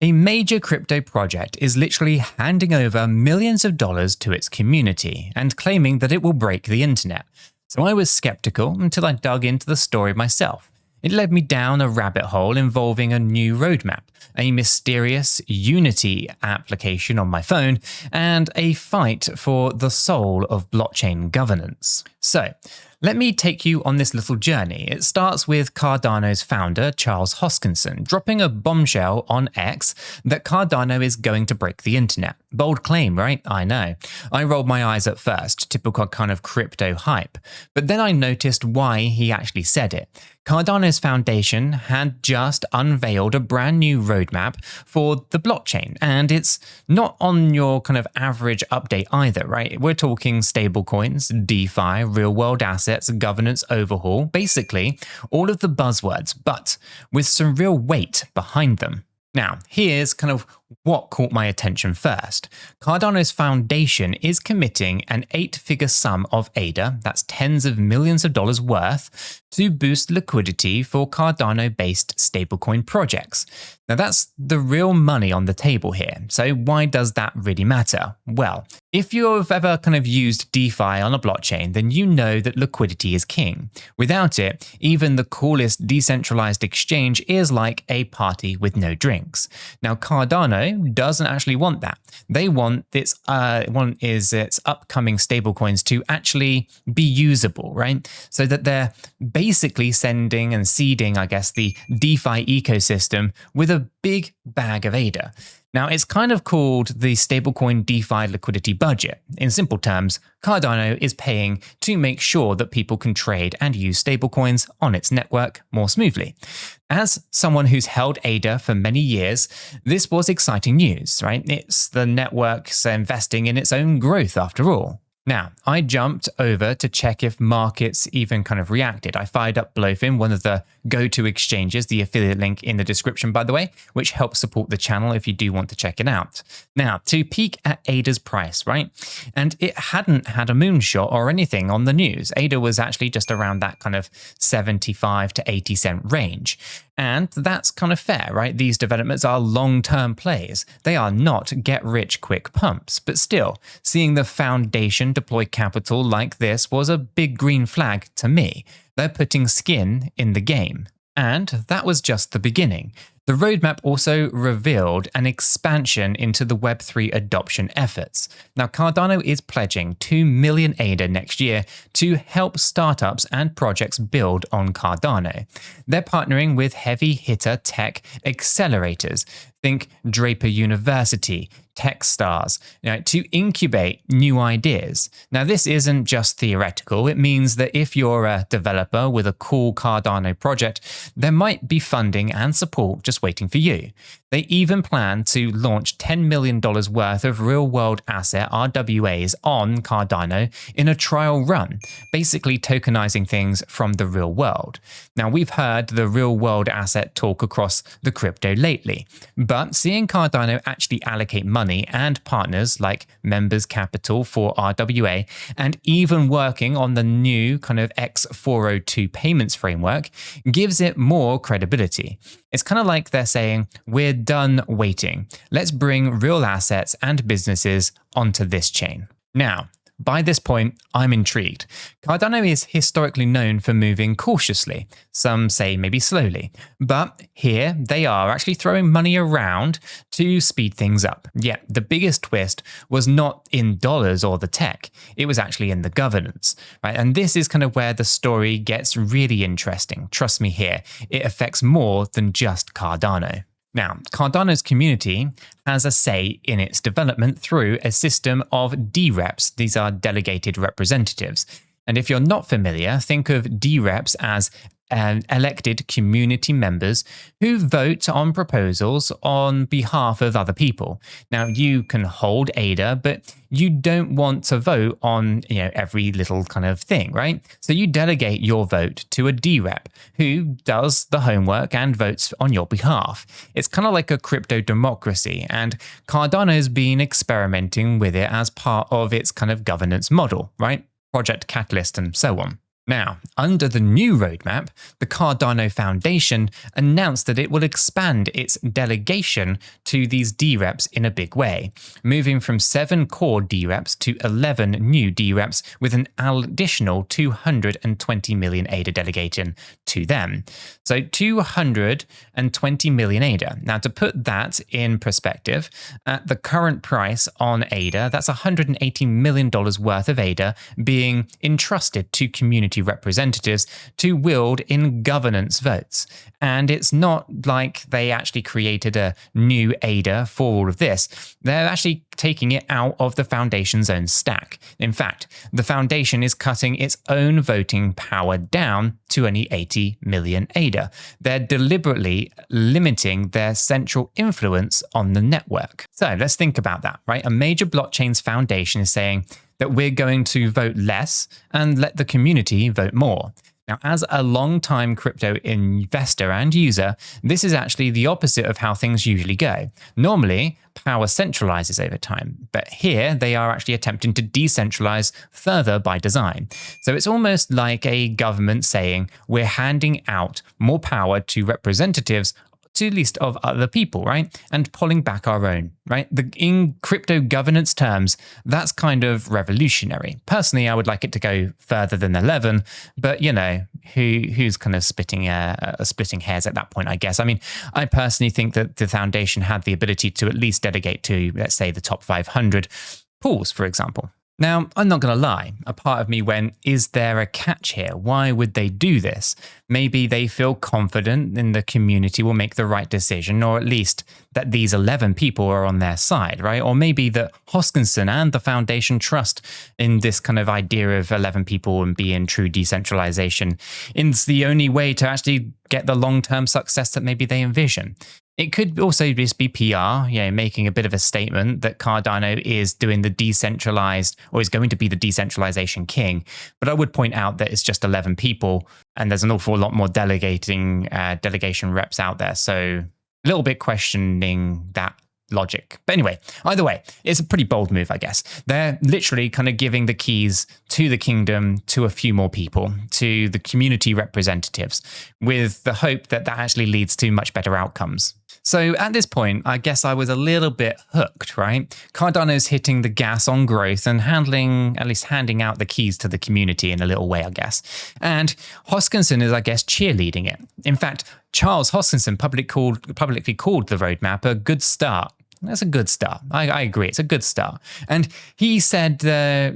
A major crypto project is literally handing over millions of dollars to its community and claiming that it will break the internet. So I was skeptical until I dug into the story myself. It led me down a rabbit hole involving a new roadmap, a mysterious Unity application on my phone, and a fight for the soul of blockchain governance. So, let me take you on this little journey. It starts with Cardano's founder, Charles Hoskinson, dropping a bombshell on X that Cardano is going to break the internet. Bold claim, right? I know. I rolled my eyes at first, typical kind of crypto hype. But then I noticed why he actually said it. Cardano's foundation had just unveiled a brand new roadmap for the blockchain, and it's not on your kind of average update either, right? We're talking stablecoins, DeFi, real-world assets, governance overhaul, basically all of the buzzwords, but with some real weight behind them. Now, here's kind of what caught my attention first. Cardano's foundation is committing an 8-figure sum of ADA, that's tens of millions of dollars worth, to boost liquidity for Cardano-based stablecoin projects. Now that's the real money on the table here. So why does that really matter? Well, if you've ever kind of used DeFi on a blockchain, then you know that liquidity is king. Without it, even the coolest decentralized exchange is like a party with no drinks. Now Cardano doesn't actually want that. They want its upcoming stablecoins to actually be usable, right? So that they're basically sending and seeding, I guess, the DeFi ecosystem with a big bag of ADA. Now, it's kind of called the stablecoin DeFi liquidity budget. In simple terms, Cardano is paying to make sure that people can trade and use stablecoins on its network more smoothly. As someone who's held ADA for many years, this was exciting news, right? It's the network's investing in its own growth after all. Now, I jumped over to check if markets even kind of reacted. I fired up Blofin, one of the go-to exchanges, the affiliate link in the description, by the way, which helps support the channel if you do want to check it out. Now, to peek at ADA's price, right? And it hadn't had a moonshot or anything on the news. ADA was actually just around that kind of 75 to 80 cent range. And that's kind of fair, right? These developments are long-term plays. They are not get-rich-quick pumps. But still, seeing the foundation deploy capital like this was a big green flag to me. They're putting skin in the game. And that was just the beginning. The roadmap also revealed an expansion into the Web3 adoption efforts. Now, Cardano is pledging 2 million ADA next year to help startups and projects build on Cardano. They're partnering with heavy hitter tech accelerators. Think Draper University, Techstars, to incubate new ideas. Now, this isn't just theoretical. It means that if you're a developer with a cool Cardano project, there might be funding and support just waiting for you. They even plan to launch $10 million worth of real-world asset RWAs on Cardano in a trial run, basically tokenizing things from the real world. Now, we've heard the real-world asset talk across the crypto lately, but seeing Cardano actually allocate money and partners like Members Capital for RWA, and even working on the new kind of X402 payments framework, gives it more credibility. It's kind of like they're saying, we're done waiting. Let's bring real assets and businesses onto this chain. Now, by this point, I'm intrigued. Cardano is historically known for moving cautiously. Some say maybe slowly. But here they are actually throwing money around to speed things up. Yet the biggest twist was not in dollars or the tech. It was actually in the governance, right? And this is kind of where the story gets really interesting. Trust me here, it affects more than just Cardano. Now, Cardano's community has a say in its development through a system of DReps. These are delegated representatives. And if you're not familiar, think of DReps as elected community members who vote on proposals on behalf of other people. Now, you can hold ADA, but you don't want to vote on every little kind of thing, right? So you delegate your vote to a DRep who does the homework and votes on your behalf. It's kind of like a crypto democracy, and Cardano's been experimenting with it as part of its kind of governance model, right? Project Catalyst and so on. Now, under the new roadmap, the Cardano Foundation announced that it will expand its delegation to these DReps in a big way, moving from 7 core DReps to 11 new DReps with an additional 220 million ADA delegation to them. So 220 million ADA. Now, to put that in perspective, at the current price on ADA, that's $180 million worth of ADA being entrusted to community representatives to wield in governance votes. And it's not like they actually created a new ADA for all of this. They're actually taking it out of the foundation's own stack. In fact, the foundation is cutting its own voting power down to only 80 million ADA. They're deliberately limiting their central influence on the network. So let's think about that, right? A major blockchain's foundation is saying that we're going to vote less and let the community vote more. Now, as a long-time crypto investor and user, this is actually the opposite of how things usually go. Normally, power centralizes over time, but here they are actually attempting to decentralize further by design. So it's almost like a government saying we're handing out more power to representatives, to at least of other people, right? And pulling back our own, right? In crypto governance terms, that's kind of revolutionary. Personally, I would like it to go further than 11, but you know, who's kind of splitting hairs at that point, I guess. I mean, I personally think that the foundation had the ability to at least delegate to, let's say, the top 500 pools, for example. Now, I'm not going to lie, a part of me went, is there a catch here? Why would they do this? Maybe they feel confident in the community will make the right decision, or at least that these 11 people are on their side, right? Or maybe that Hoskinson and the foundation trust in this kind of idea of 11 people and being true decentralization. It's the only way to actually get the long-term success that maybe they envision. It could also just be PR, making a bit of a statement that Cardano is doing the decentralized, or is going to be the decentralization king. But I would point out that it's just 11 people, and there's an awful lot more delegation reps out there. So a little bit questioning that logic. But anyway, either way, it's a pretty bold move, I guess. They're literally kind of giving the keys to the kingdom to a few more people, to the community representatives, with the hope that that actually leads to much better outcomes. So at this point, I guess I was a little bit hooked, right? Cardano's hitting the gas on growth and handing out the keys to the community in a little way, I guess. And Hoskinson is, I guess, cheerleading it. In fact, Charles Hoskinson publicly called the roadmap a good start. That's a good start. I agree. It's a good start. And he said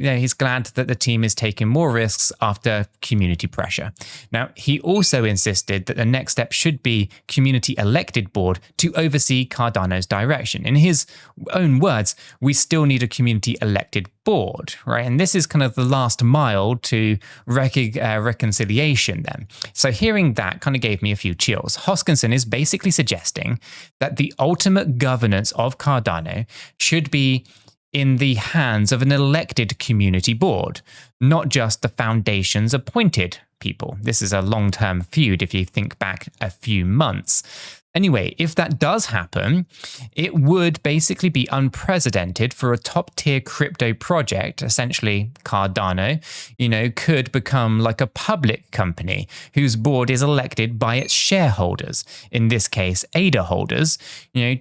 he's glad that the team is taking more risks after community pressure. Now, he also insisted that the next step should be community elected board to oversee Cardano's direction. In his own words, we still need a community elected board, right? And this is kind of the last mile to reconciliation then. So hearing that kind of gave me a few chills. Hoskinson is basically suggesting that the ultimate governance of Cardano should be in the hands of an elected community board, not just the foundation's appointed people. This is a long-term feud if you think back a few months. Anyway, if that does happen, it would basically be unprecedented for a top-tier crypto project, essentially Cardano, could become like a public company whose board is elected by its shareholders, in this case, ADA holders,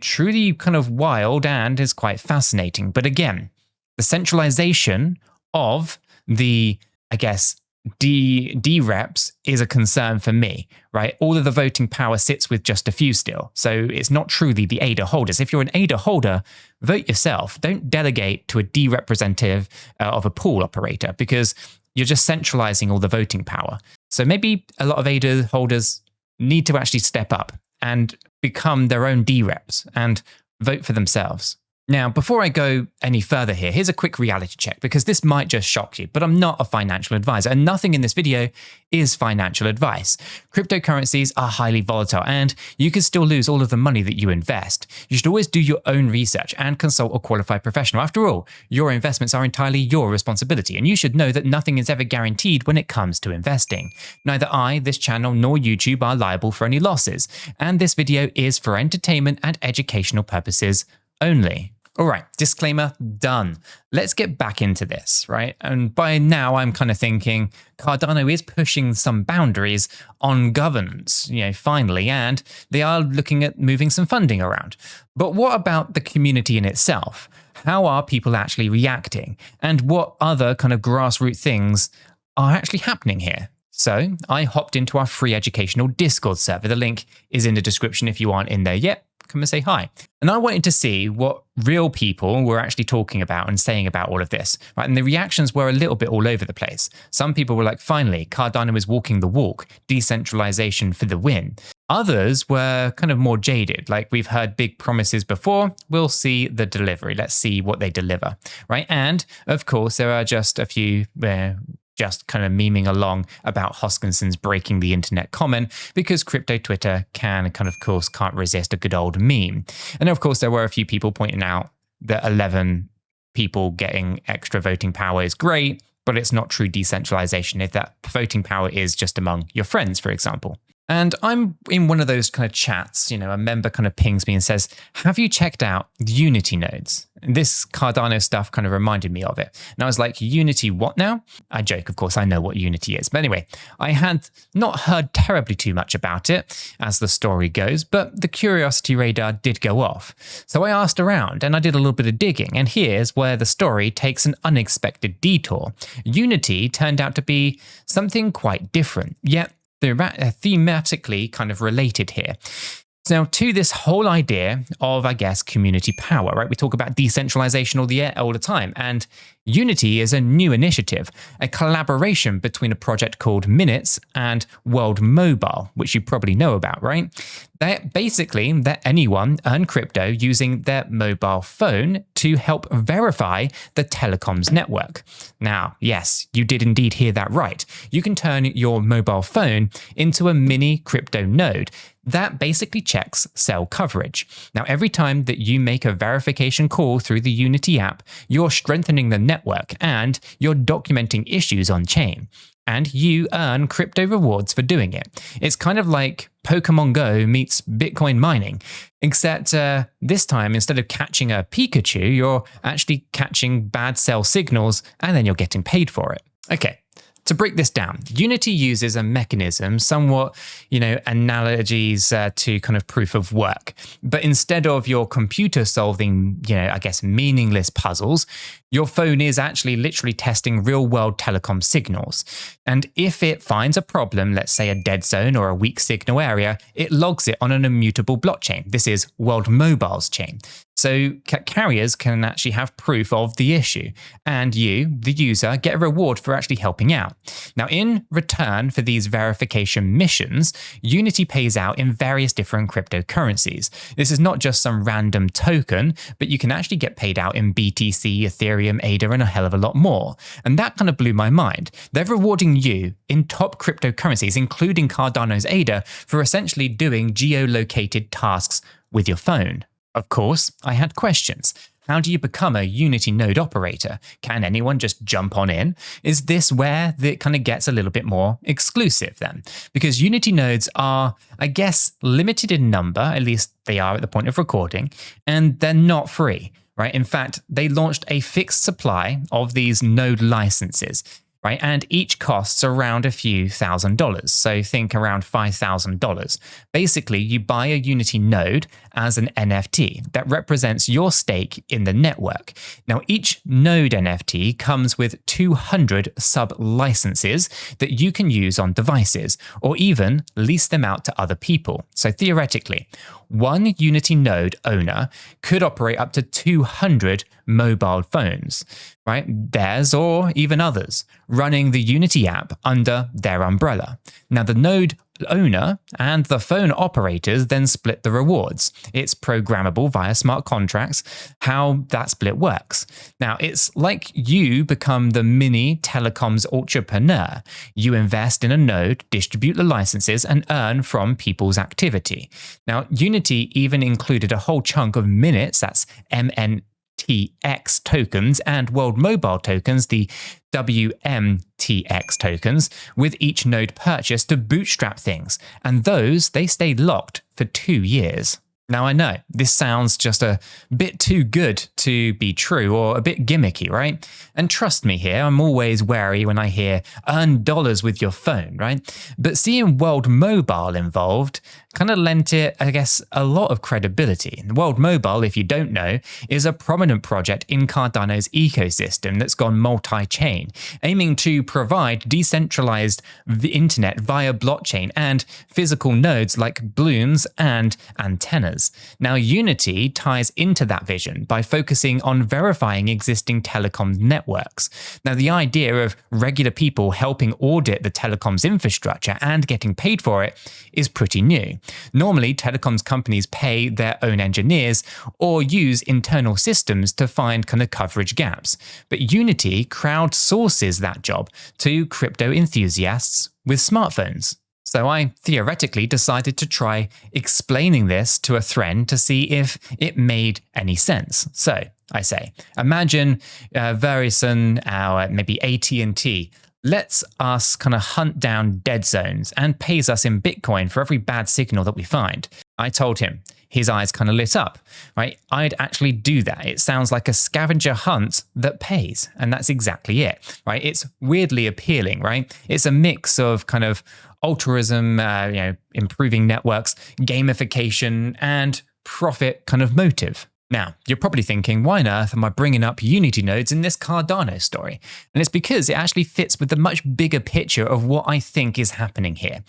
truly kind of wild and is quite fascinating. But again, the centralization of the, I guess, DReps is a concern for me, right? All of the voting power sits with just a few still. So it's not truly the ADA holders. If you're an ADA holder, vote yourself. Don't delegate to a D representative of a pool operator, because you're just centralizing all the voting power. So maybe a lot of ADA holders need to actually step up and become their own DReps and vote for themselves. Now, before I go any further here, here's a quick reality check, because this might just shock you, but I'm not a financial advisor, and nothing in this video is financial advice. Cryptocurrencies are highly volatile, and you can still lose all of the money that you invest. You should always do your own research and consult a qualified professional. After all, your investments are entirely your responsibility, and you should know that nothing is ever guaranteed when it comes to investing. Neither I, this channel, nor YouTube are liable for any losses, and this video is for entertainment and educational purposes only. All right, disclaimer done. Let's get back into this, right? And by now, I'm kind of thinking Cardano is pushing some boundaries on governance, finally, and they are looking at moving some funding around. But what about the community in itself? How are people actually reacting? And what other kind of grassroots things are actually happening here? So I hopped into our free educational Discord server. The link is in the description if you aren't in there yet. Come and say hi. And I wanted to see what real people were actually talking about and saying about all of this, right? And the reactions were a little bit all over the place. Some people were like, finally, Cardano is walking the walk, decentralization for the win. Others were kind of more jaded, like we've heard big promises before, we'll see the delivery. Let's see what they deliver, right? And of course, there are just a few just kind of memeing along about Hoskinson's breaking the internet comment because crypto Twitter can't resist a good old meme. And of course, there were a few people pointing out that 11 people getting extra voting power is great, but it's not true decentralization if that voting power is just among your friends, for example. And I'm in one of those kind of chats, a member kind of pings me and says, have you checked out Unity nodes? And this Cardano stuff kind of reminded me of it. And I was like, Unity what now? I joke, of course, I know what Unity is. But anyway, I had not heard terribly too much about it, as the story goes, but the curiosity radar did go off. So I asked around and I did a little bit of digging. And here's where the story takes an unexpected detour. Unity turned out to be something quite different, yet they're thematically kind of related here. Now, to this whole idea of, community power, right? We talk about decentralization all the time, and Unity is a new initiative, a collaboration between a project called Minutes and World Mobile, which you probably know about, right? That basically let anyone earn crypto using their mobile phone to help verify the telecoms network. Now, yes, you did indeed hear that right. You can turn your mobile phone into a mini crypto node that basically checks cell coverage. Now, every time that you make a verification call through the Unity app, you're strengthening the network and you're documenting issues on chain. And you earn crypto rewards for doing it. It's kind of like Pokemon Go meets Bitcoin mining, except this time, instead of catching a Pikachu, you're actually catching bad cell signals and then you're getting paid for it. Okay. To break this down, Unity uses a mechanism, somewhat, analogies to kind of proof of work. But instead of your computer solving, meaningless puzzles, your phone is actually literally testing real-world telecom signals. And if it finds a problem, let's say a dead zone or a weak signal area, it logs it on an immutable blockchain. This is World Mobile's chain. So carriers can actually have proof of the issue, and you, the user, get a reward for actually helping out. Now, in return for these verification missions, Unity pays out in various different cryptocurrencies. This is not just some random token, but you can actually get paid out in BTC, Ethereum, ADA, and a hell of a lot more. And that kind of blew my mind. They're rewarding you in top cryptocurrencies, including Cardano's ADA, for essentially doing geolocated tasks with your phone. Of course, I had questions. How do you become a Unity node operator? Can anyone just jump on in? Is this where it kind of gets a little bit more exclusive then? Because Unity nodes are, limited in number, at least they are at the point of recording, and they're not free, right? In fact, they launched a fixed supply of these node licenses, right? And each costs around a few $1,000s. So think around $5,000. Basically, you buy a Unity node as an NFT that represents your stake in the network. Now, each node NFT comes with 200 sub-licenses that you can use on devices or even lease them out to other people. So theoretically, one Unity node owner could operate up to 200 mobile phones, right? Theirs or even others, running the Unity app under their umbrella. Now, the node owner and the phone operators then split the rewards. It's programmable via smart contracts, how that split works. Now, it's like you become the mini telecoms entrepreneur. You invest in a node, distribute the licenses, and earn from people's activity. Now, Unity even included a whole chunk of minutes, that's MNTX tokens, and World Mobile tokens, the WMTX tokens, with each node purchase to bootstrap things. And those, they stayed locked for 2 years. Now, I know this sounds just a bit too good to be true or a bit gimmicky, right? And trust me here, I'm always wary when I hear earn dollars with your phone, right? But seeing World Mobile involved kind of lent it, I guess, a lot of credibility. World Mobile, if you don't know, is a prominent project in Cardano's ecosystem that's gone multi-chain, aiming to provide decentralized internet via blockchain and physical nodes like balloons and antennas. Now, Unity ties into that vision by focusing on verifying existing telecom networks. Now, the idea of regular people helping audit the telecoms infrastructure and getting paid for it is pretty new. Normally, telecoms companies pay their own engineers or use internal systems to find kind of coverage gaps. But Unity crowdsources that job to crypto enthusiasts with smartphones. So I theoretically decided to try explaining this to a friend to see if it made any sense. So I say, imagine Verizon, maybe AT&T, lets us kind of hunt down dead zones and pays us in Bitcoin for every bad signal that we find. I told him. His eyes kind of lit up, right? I'd actually do that. It sounds like a scavenger hunt that pays, and that's exactly it, right? It's weirdly appealing, right? It's a mix of kind of altruism, improving networks, gamification, and profit kind of motive. Now, you're probably thinking, why on earth am I bringing up Unity nodes in this Cardano story? And it's because it actually fits with the much bigger picture of what I think is happening here.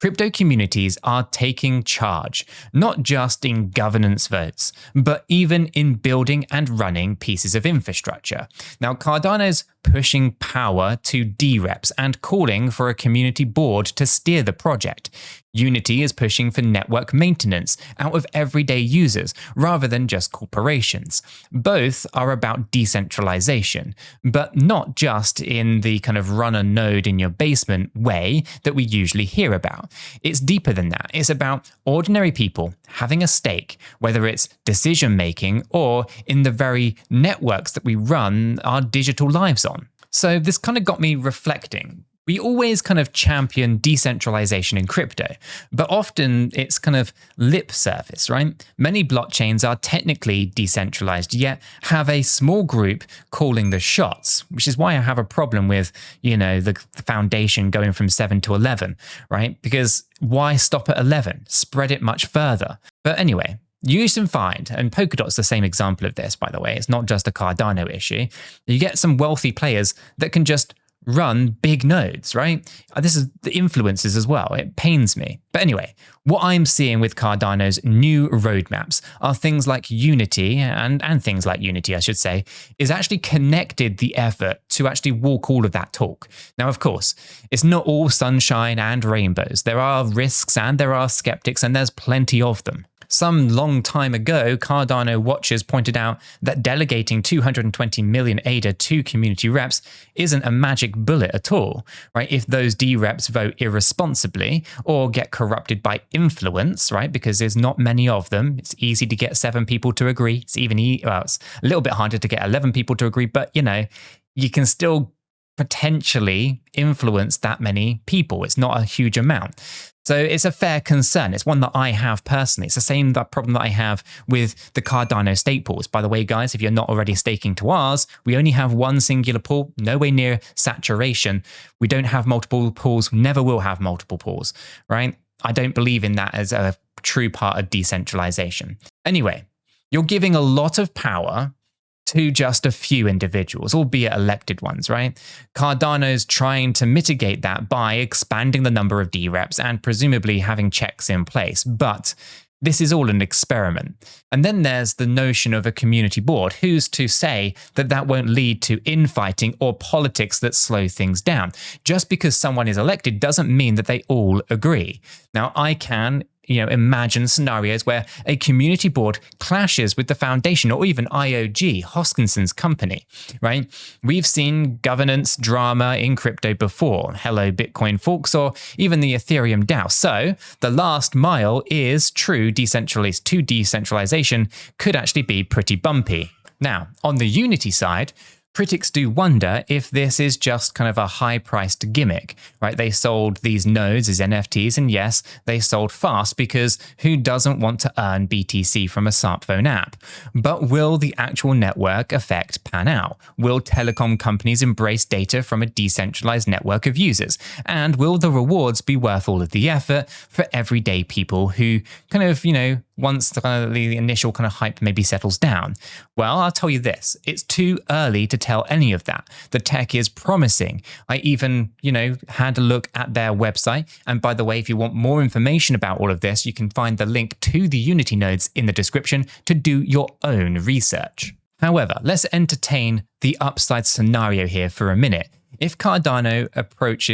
Crypto communities are taking charge, not just in governance votes, but even in building and running pieces of infrastructure. Now, Cardano's pushing power to DReps and calling for a community board to steer the project. Unity is pushing for network maintenance out of everyday users rather than just corporations. Both are about decentralization, but not just in the kind of run a node in your basement way that we usually hear about. It's deeper than that. It's about ordinary people having a stake, whether it's decision making or in the very networks that we run our digital lives on. So this kind of got me reflecting. We always kind of champion decentralization in crypto, but often it's kind of lip service, right? Many blockchains are technically decentralized, yet have a small group calling the shots, which is why I have a problem with, the foundation going from 7 to 11, right? Because why stop at 11? Spread it much further. But anyway, use and find, and Polkadot's the same example of this, by the way. It's not just a Cardano issue. You get some wealthy players that can just run big nodes, right? This is the influences as well. It pains me. But anyway, what I'm seeing with Cardano's new roadmaps are things like Unity, and things like Unity, I should say, is actually connected the effort to actually walk all of that talk. Now, of course, it's not all sunshine and rainbows. There are risks and there are skeptics, and there's plenty of them. Some long time ago, Cardano watchers pointed out that delegating 220 million ADA to community reps isn't a magic bullet at all, right? If those DReps vote irresponsibly or get corrupted by influence, right? Because there's not many of them. It's easy to get 7 people to agree. It's it's a little bit harder to get 11 people to agree, but you can still potentially influence that many people. It's not a huge amount. So it's a fair concern. It's one that I have personally. It's the same problem that I have with the Cardano stake pools. By the way, guys, if you're not already staking to ours, we only have one singular pool, nowhere near saturation. We don't have multiple pools, never will have multiple pools, right? I don't believe in that as a true part of decentralization. Anyway, you're giving a lot of power to just a few individuals, albeit elected ones, right? Cardano's trying to mitigate that by expanding the number of DReps and presumably having checks in place, but this is all an experiment. And then there's the notion of a community board. Who's to say that that won't lead to infighting or politics that slow things down? Just because someone is elected doesn't mean that they all agree. Now, I can imagine scenarios where a community board clashes with the foundation or even IOG, Hoskinson's company, right? We've seen governance drama in crypto before. Hello, Bitcoin forks, or even the Ethereum DAO. So the last mile is true decentralization could actually be pretty bumpy. Now, on the Unity side, Critics do wonder if this is just kind of a high-priced gimmick, right? They sold these nodes as NFTs, and yes, they sold fast because who doesn't want to earn BTC from a smartphone app? But will the actual network effect pan out? Will telecom companies embrace data from a decentralized network of users? And will the rewards be worth all of the effort for everyday people who kind of, once the initial kind of hype maybe settles down? Well, I'll tell you this, it's too early to tell any of that. The tech is promising. I even, had a look at their website. And by the way, if you want more information about all of this, you can find the link to the Unity nodes in the description to do your own research. However, let's entertain the upside scenario here for a minute. If Cardano approach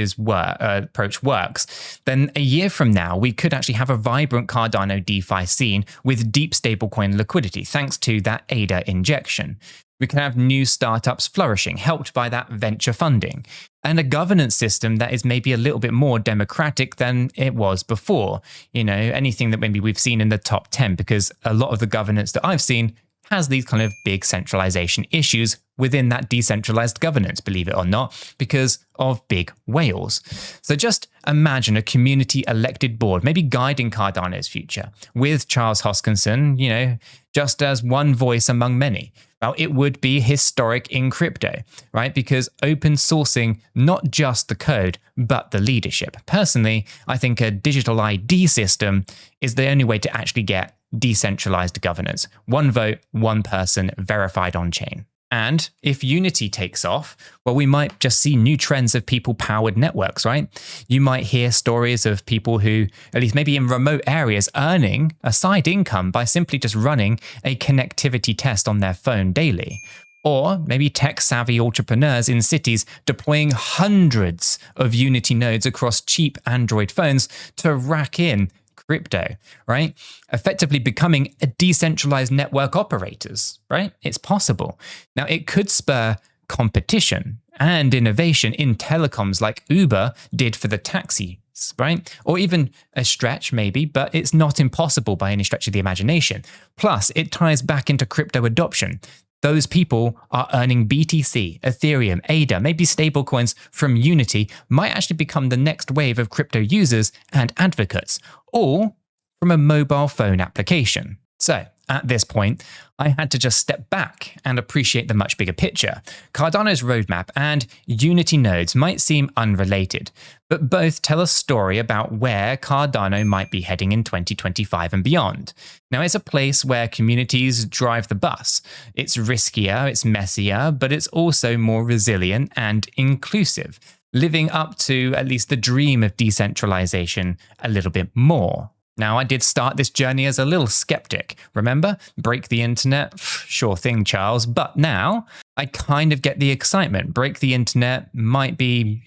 works, then a year from now, we could actually have a vibrant Cardano DeFi scene with deep stablecoin liquidity, thanks to that ADA injection. We can have new startups flourishing, helped by that venture funding, and a governance system that is maybe a little bit more democratic than it was before. Anything that maybe we've seen in the top 10, because a lot of the governance that I've seen has these kind of big centralization issues within that decentralized governance, believe it or not, because of big whales. So just imagine a community elected board, maybe guiding Cardano's future, with Charles Hoskinson, just as one voice among many. Well, it would be historic in crypto, right? Because open sourcing not just the code, but the leadership. Personally, I think a digital ID system is the only way to actually get decentralized governance. One vote, one person, verified on chain. And if Unity takes off, well, we might just see new trends of people-powered networks, right? You might hear stories of people who, at least maybe in remote areas, earning a side income by simply just running a connectivity test on their phone daily. Or maybe tech-savvy entrepreneurs in cities deploying hundreds of Unity nodes across cheap Android phones to rack in crypto, right? Effectively becoming a decentralized network operators, right? It's possible. Now, it could spur competition and innovation in telecoms like Uber did for the taxis, right? Or even a stretch maybe, but it's not impossible by any stretch of the imagination. Plus, it ties back into crypto adoption. Those people are earning BTC, Ethereum, ADA, maybe stablecoins from Unity might actually become the next wave of crypto users and advocates, all from a mobile phone application. So at this point, I had to just step back and appreciate the much bigger picture. Cardano's roadmap and Unity nodes might seem unrelated, but both tell a story about where Cardano might be heading in 2025 and beyond. Now, it's a place where communities drive the bus. It's riskier, it's messier, but it's also more resilient and inclusive, living up to at least the dream of decentralization a little bit more. Now, I did start this journey as a little skeptic. Remember? Break the internet? Sure thing, Charles. But now, I kind of get the excitement. Break the internet might be,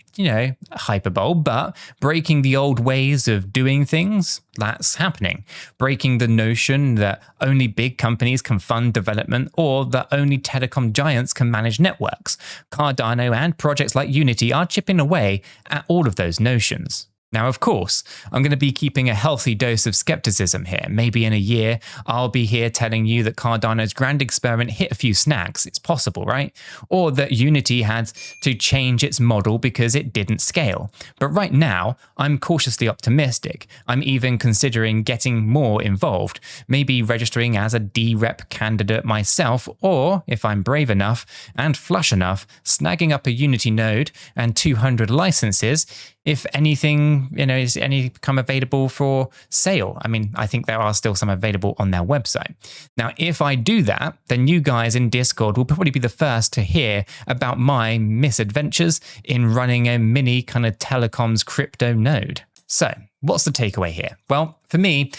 hyperbole, but breaking the old ways of doing things, that's happening. Breaking the notion that only big companies can fund development or that only telecom giants can manage networks. Cardano and projects like Unity are chipping away at all of those notions. Now, of course, I'm going to be keeping a healthy dose of skepticism here. Maybe in a year, I'll be here telling you that Cardano's grand experiment hit a few snags. It's possible, right? Or that Unity had to change its model because it didn't scale. But right now, I'm cautiously optimistic. I'm even considering getting more involved, maybe registering as a DRep candidate myself, or, if I'm brave enough and flush enough, snagging up a Unity node and 200 licenses, if anything, is any become available for sale. I mean, I think there are still some available on their website. Now, if I do that, then you guys in Discord will probably be the first to hear about my misadventures in running a mini kind of telecoms crypto node. So, what's the takeaway here? Well, for me,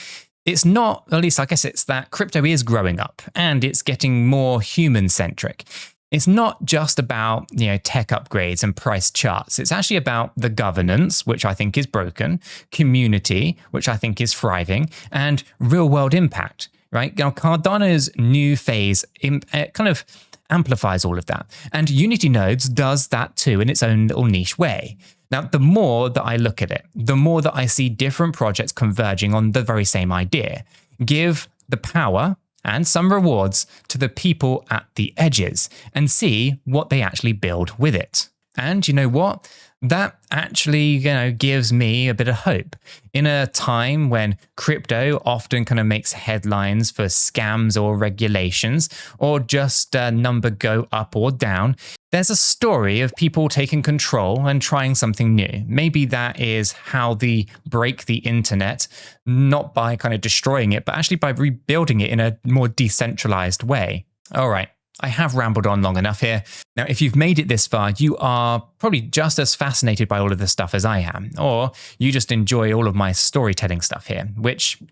it's not, at least I guess it's that crypto is growing up and it's getting more human-centric. It's not just about, tech upgrades and price charts. It's actually about the governance, which I think is broken, community, which I think is thriving, and real-world impact, right? Now, Cardano's new phase kind of amplifies all of that. And Unity Nodes does that too in its own little niche way. Now, the more that I look at it, the more that I see different projects converging on the very same idea. Give the power and some rewards to the people at the edges and see what they actually build with it. And you know what? That actually, gives me a bit of hope. In a time when crypto often kind of makes headlines for scams or regulations, or just a number go up or down, there's a story of people taking control and trying something new. Maybe that is how they break the internet, not by kind of destroying it, but actually by rebuilding it in a more decentralized way. All right. I have rambled on long enough here. Now, if you've made it this far, you are probably just as fascinated by all of this stuff as I am, or you just enjoy all of my storytelling stuff here,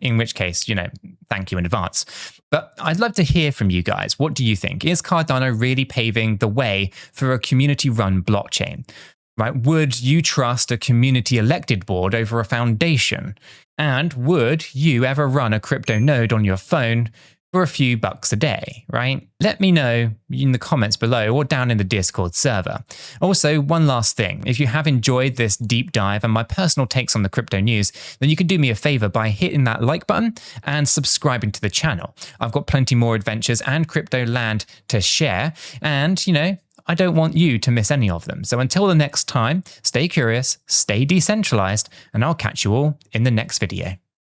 in which case, thank you in advance. But I'd love to hear from you guys. What do you think? Is Cardano really paving the way for a community-run blockchain? Right? Would you trust a community-elected board over a foundation? And would you ever run a crypto node on your phone for a few bucks a day, right? Let me know in the comments below or down in the Discord server. Also, one last thing. If you have enjoyed this deep dive and my personal takes on the crypto news, then you can do me a favor by hitting that like button and subscribing to the channel. I've got plenty more adventures and crypto land to share, and, I don't want you to miss any of them. So until the next time, stay curious, stay decentralized, and I'll catch you all in the next video.